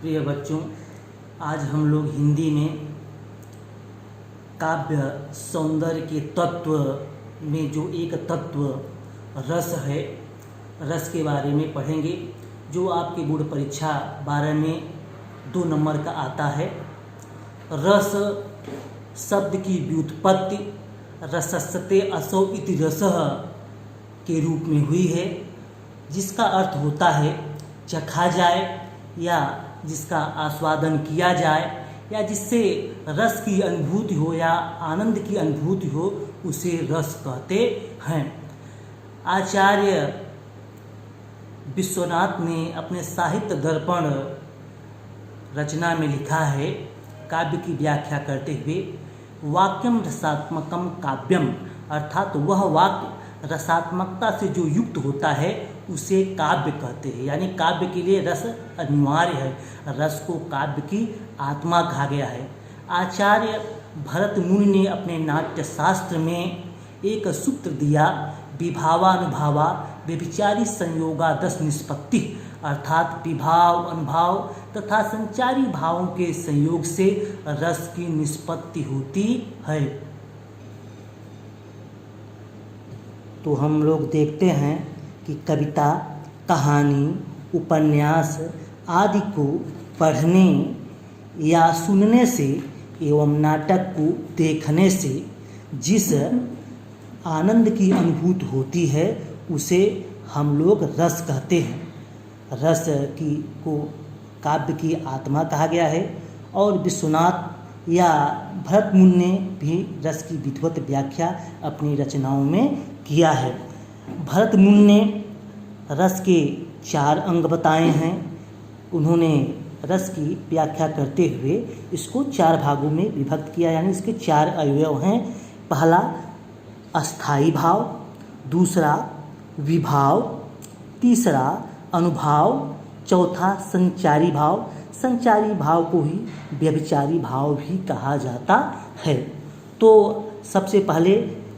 प्रिय बच्चों, आज हम लोग हिंदी में काव्य सौंदर्य के तत्व में जो एक तत्व रस है, रस के बारे में पढ़ेंगे, जो आपकी बोर्ड परीक्षा 12 में 2 नंबर का आता है। रस शब्द की व्युत्पत्ति रसस्ते असौ इति रसः के रूप में हुई है, जिसका अर्थ होता है चखा जाए या जिसका आस्वादन किया जाए या जिससे रस की अनुभूति हो या आनंद की अनुभूति हो, उसे रस कहते हैं। आचार्य विश्वनाथ ने अपने साहित्य दर्पण रचना में लिखा है, काव्य की व्याख्या करते हुए, वाक्यम रसात्मकम काव्यम, अर्थात वह वाक्य रसात्मकता से जो युक्त होता है उसे काव्य कहते हैं। यानी काव्य के लिए रस अनिवार्य है, रस को काव्य की आत्मा कहा गया है। आचार्य भरत मुनि ने अपने नाट्य शास्त्र में एक सूत्र दिया, विभावानुभावा व्यभिचारी संयोगादश निष्पत्ति, अर्थात विभाव, अनुभाव तथा संचारी भावों के संयोग से रस की निष्पत्ति होती है। तो हम लोग देखते हैं कि कविता, कहानी, उपन्यास आदि को पढ़ने या सुनने से एवं नाटक को देखने से जिस आनंद की अनुभूति होती है उसे हम लोग रस कहते हैं। रस की को काव्य की आत्मा कहा गया है और विश्वनाथ या भरत मुनि ने भी रस की विधिवत व्याख्या अपनी रचनाओं में किया है। भरत मुनि ने रस के 4 अंग बताए हैं। उन्होंने रस की व्याख्या करते हुए इसको 4 भागों में विभक्त किया, यानी इसके 4 अवयव हैं। पहला अस्थाई भाव, दूसरा विभाव, तीसरा अनुभाव, चौथा संचारी भाव। संचारी भाव को ही व्यभिचारी भाव भी कहा जाता है। तो सबसे पहले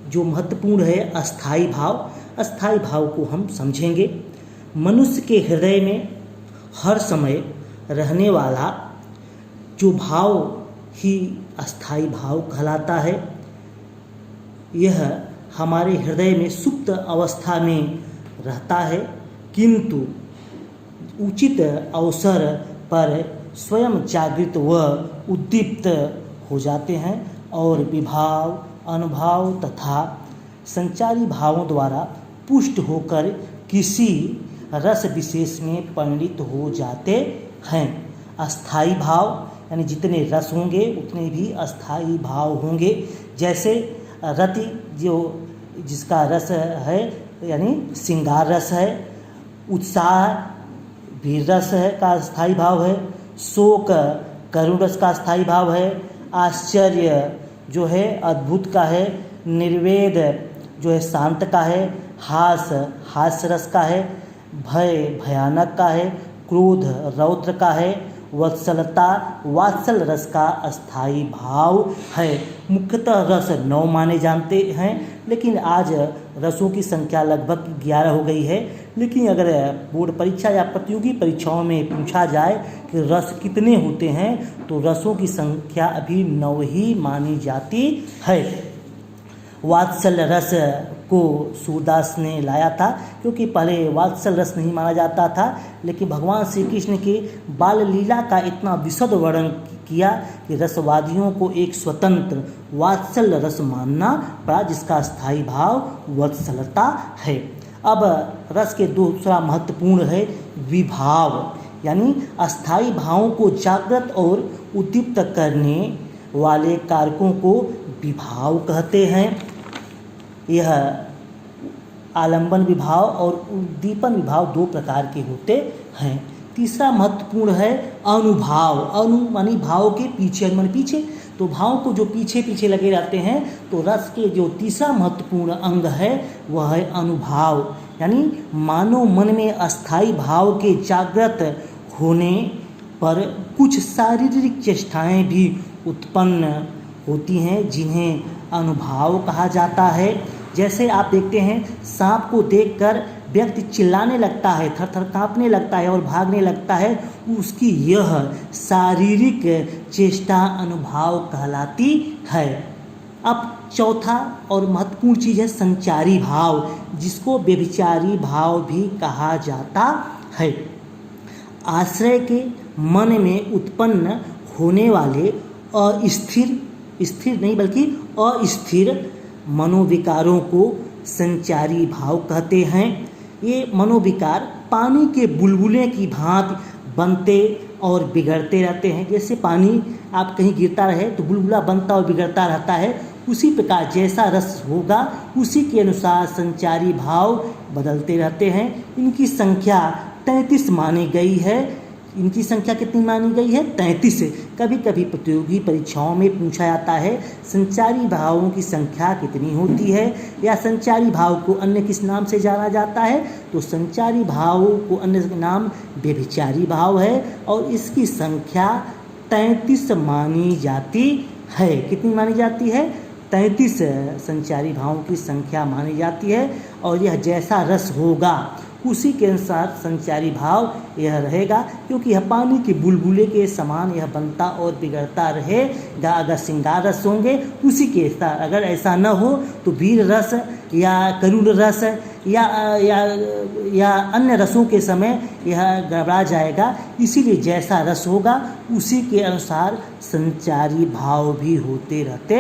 जो महत्वपूर्ण है अस्थाई भाव, अस्थाई भाव को हम समझेंगे। मनुष्य के हृदय में हर समय रहने वाला जो भाव ही अस्थाई भाव कहलाता है। यह हमारे हृदय में सुप्त अवस्था में रहता है, किंतु उचित अवसर पर स्वयं जागृत व उद्दीप्त हो जाते हैं और विभाव, अनुभाव तथा संचारी भावों द्वारा पुष्ट होकर किसी रस विशेष में परिणित हो जाते हैं। अस्थाई भाव यानी जितने रस होंगे उतने भी अस्थाई भाव होंगे। जैसे रति जो जिसका रस है यानी श्रृंगार रस है, उत्साह भी रस है का स्थायी भाव है, शोक करुण रस का स्थायी भाव है, आश्चर्य जो है अद्भुत का है, निर्वेद जो है शांत का है, हास्य रस का है, भय भयानक का है, क्रोध रौद्र का है, वत्सलता वात्सल रस का अस्थाई भाव है। मुख्यतः रस 9 माने जाते हैं, लेकिन आज रसों की संख्या लगभग 11 हो गई है। लेकिन अगर बोर्ड परीक्षा या प्रतियोगी परीक्षाओं में पूछा जाए कि रस कितने होते हैं तो रसों की संख्या अभी 9 ही मानी जाती है। वात्सल रस को सूरदास ने लाया था, क्योंकि पहले वात्सल रस नहीं माना जाता था, लेकिन भगवान श्री कृष्ण के बाल लीला का इतना विशद वर्णन किया कि रसवादियों को एक स्वतंत्र वात्सल रस मानना पड़ा, जिसका स्थायी भाव वत्सलता है। अब रस के दूसरा महत्वपूर्ण है विभाव, यानी अस्थाई भावों को जागृत और उद्दीप्त करने वाले कारकों को विभाव कहते हैं। यह आलंबन विभाव और उद्दीपन विभाव 2 प्रकार के होते हैं। तीसरा महत्वपूर्ण है अनुभाव। अनु मानी भाव के पीछे, मन पीछे, तो भाव को जो पीछे पीछे लगे रहते हैं, तो रस के जो तीसरा महत्वपूर्ण अंग है वह है अनुभाव, यानी मानव मन में अस्थाई भाव के जागृत होने पर कुछ शारीरिक चेष्टाएं भी उत्पन्न होती हैं, जिन्हें अनुभाव कहा जाता है। जैसे आप देखते हैं सांप को देखकर व्यक्ति चिल्लाने लगता है, थर थर काँपने लगता है और भागने लगता है, उसकी यह शारीरिक चेष्टा अनुभाव कहलाती है। अब चौथा और महत्वपूर्ण चीज़ है संचारी भाव, जिसको व्यभिचारी भाव भी कहा जाता है। आश्रय के मन में उत्पन्न होने वाले अस्थिर मनोविकारों को संचारी भाव कहते हैं। ये मनोविकार पानी के बुलबुले की भांति बनते और बिगड़ते रहते हैं। जैसे पानी आप कहीं गिरता रहे तो बुलबुला बनता और बिगड़ता रहता है, उसी प्रकार जैसा रस होगा उसी के अनुसार संचारी भाव बदलते रहते हैं। इनकी संख्या 33 मानी गई है। इनकी संख्या कितनी मानी गई है? 33। कभी कभी प्रतियोगी परीक्षाओं में पूछा जाता है संचारी भावों की संख्या कितनी होती है, या संचारी भाव को अन्य किस नाम से जाना जाता है। तो संचारी भाव को अन्य नाम व्यभिचारी भाव है और इसकी संख्या 33 मानी जाती है। कितनी मानी जाती है? 33 संचारी भावों की संख्या मानी जाती है। और यह जैसा रस होगा उसी के अनुसार संचारी भाव यह रहेगा, क्योंकि यह पानी के बुलबुले के समान यह बनता और बिगड़ता रहेगा। अगर श्रृंगार रस होंगे उसी के साथ, अगर ऐसा न हो तो वीर रस या करुण रस या अन्य रसों के समय यह गड़बड़ा जाएगा। इसीलिए जैसा रस होगा उसी के अनुसार संचारी भाव भी होते रहते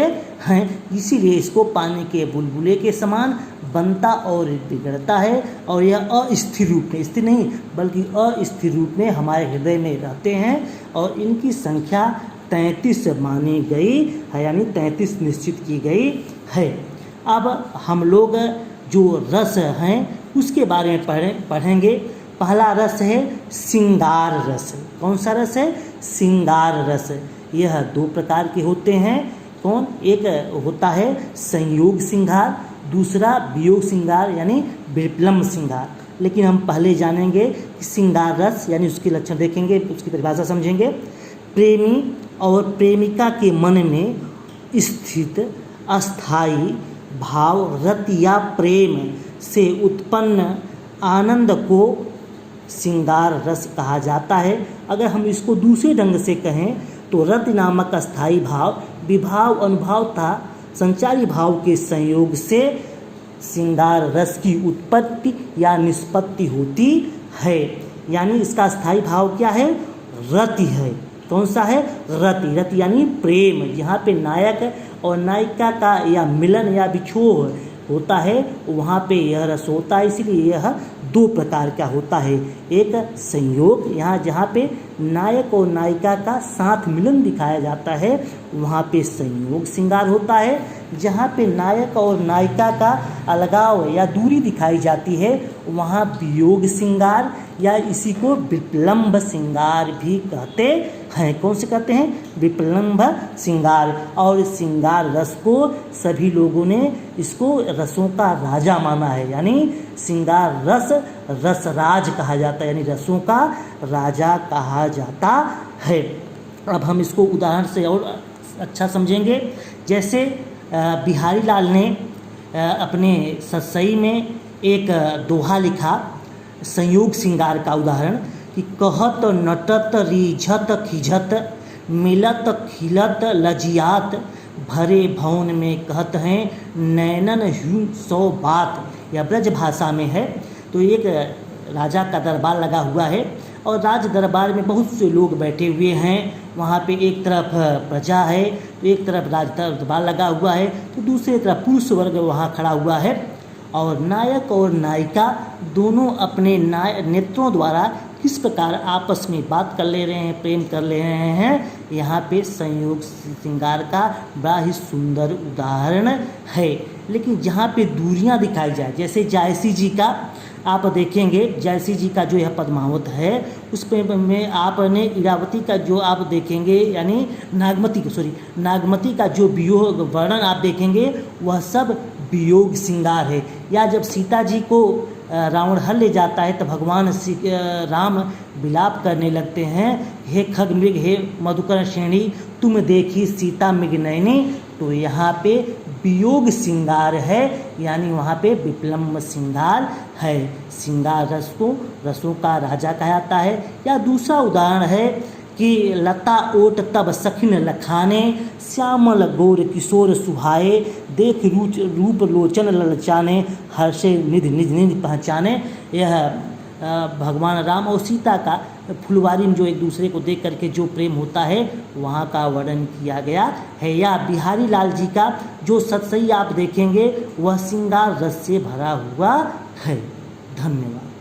हैं। इसीलिए इसको पानी के बुलबुले के समान बनता और बिगड़ता है, और यह अस्थिर रूप में, स्थिर नहीं बल्कि अस्थिर रूप में हमारे हृदय में रहते हैं। और इनकी संख्या 33 मानी गई है, यानी 33 निश्चित की गई है। अब हम लोग जो रस हैं उसके बारे में पढ़ेंगे। पहला रस है श्रृंगार रस। कौन सा रस है? श्रृंगार रस। यह 2 प्रकार के होते हैं। कौन? एक होता है संयोग श्रृंगार, दूसरा वियोग श्रृंगार यानी विप्लम्ब श्रृंगार। लेकिन हम पहले जानेंगे कि श्रृंगार रस यानी उसके लक्षण देखेंगे, उसकी परिभाषा समझेंगे। प्रेमी और प्रेमिका के मन में स्थित अस्थाई भाव रत या प्रेम से उत्पन्न आनंद को श्रृंगार रस कहा जाता है। अगर हम इसको दूसरे ढंग से कहें तो रत नामक अस्थाई भाव विभाव अनुभाव था संचारी भाव के संयोग से श्रृंगार रस की उत्पत्ति या निष्पत्ति होती है। यानी इसका स्थायी भाव क्या है? रति है। कौन सा है? रति। रति यानी प्रेम, यहाँ पे नायक और नायिका का या मिलन या बिछोह होता है, वहाँ पे यह रस होता है। इसलिए यह 2 प्रकार का होता है। एक संयोग, यहाँ जहाँ पे नायक और नायिका का साथ मिलन दिखाया जाता है वहाँ पे संयोग श्रृंगार होता है। जहाँ पे नायक और नायिका का अलगाव या दूरी दिखाई जाती है वहाँ वियोग श्रृंगार या इसी को विप्लम्ब श्रृंगार भी कहते हैं। कौन से कहते हैं? विप्लम्ब श्रृंगार। और श्रृंगार रस को सभी लोगों ने इसको रसों का राजा माना है, यानी श्रृंगार रस रसराज कहा जाता है, यानी रसों का राजा कहा जाता है। अब हम इसको उदाहरण से और अच्छा समझेंगे। जैसे बिहारी लाल ने अपने सतसई में एक दोहा लिखा संयोग श्रृंगार का उदाहरण कि कहत नटत रिझत खिझत मिलत खिलत लजियात भरे भवन में कहत हैं नैनन हूँ 100 बात। यह ब्रज भाषा में है। तो एक राजा का दरबार लगा हुआ है और राज दरबार में बहुत से लोग बैठे हुए हैं। वहाँ पे एक तरफ प्रजा है तो एक तरफ राज दरबार लगा हुआ है, तो दूसरी तरफ पुरुष वर्ग वहाँ खड़ा हुआ है। और नायक और नायिका दोनों अपने नेत्रों द्वारा किस प्रकार आपस में बात कर ले रहे हैं, प्रेम कर ले रहे हैं, यहाँ पे संयोग श्रृंगार का बड़ा ही सुंदर उदाहरण है। लेकिन जहाँ पे दूरियाँ दिखाई जाए, जैसे जायसी जी का आप देखेंगे, जायसी जी का जो यह पद्मावत है उस पर में आपने इरावती का जो आप देखेंगे, यानी नागमती का जो वियोग वर्णन आप देखेंगे वह सब वियोग श्रृंगार है। या जब सीता जी को रावण हर ले जाता है तो भगवान राम विलाप करने लगते हैं, हे खग मृग हे मधुकर श्रेणी तुम देखी सीता मृग नयनी तो यहाँ पे वियोग श्रृंगार है, यानी वहाँ पे विप्लम्ब श्रृंगार है। श्रृंगार रस को रसों का राजा कहा जाता है। या दूसरा उदाहरण है कि लता ओट तब सखिन लखाने, श्यामल गौर किशोर सुहाए, देख रूप लोचन ललचाने, हर्षे निधि निज निधि पहचाने। यह भगवान राम और सीता का फुलवारी में जो एक दूसरे को देख करके जो प्रेम होता है वहाँ का वर्णन किया गया है। या बिहारी लाल जी का जो सतसई आप देखेंगे वह श्रृंगार रस से भरा हुआ है। धन्यवाद।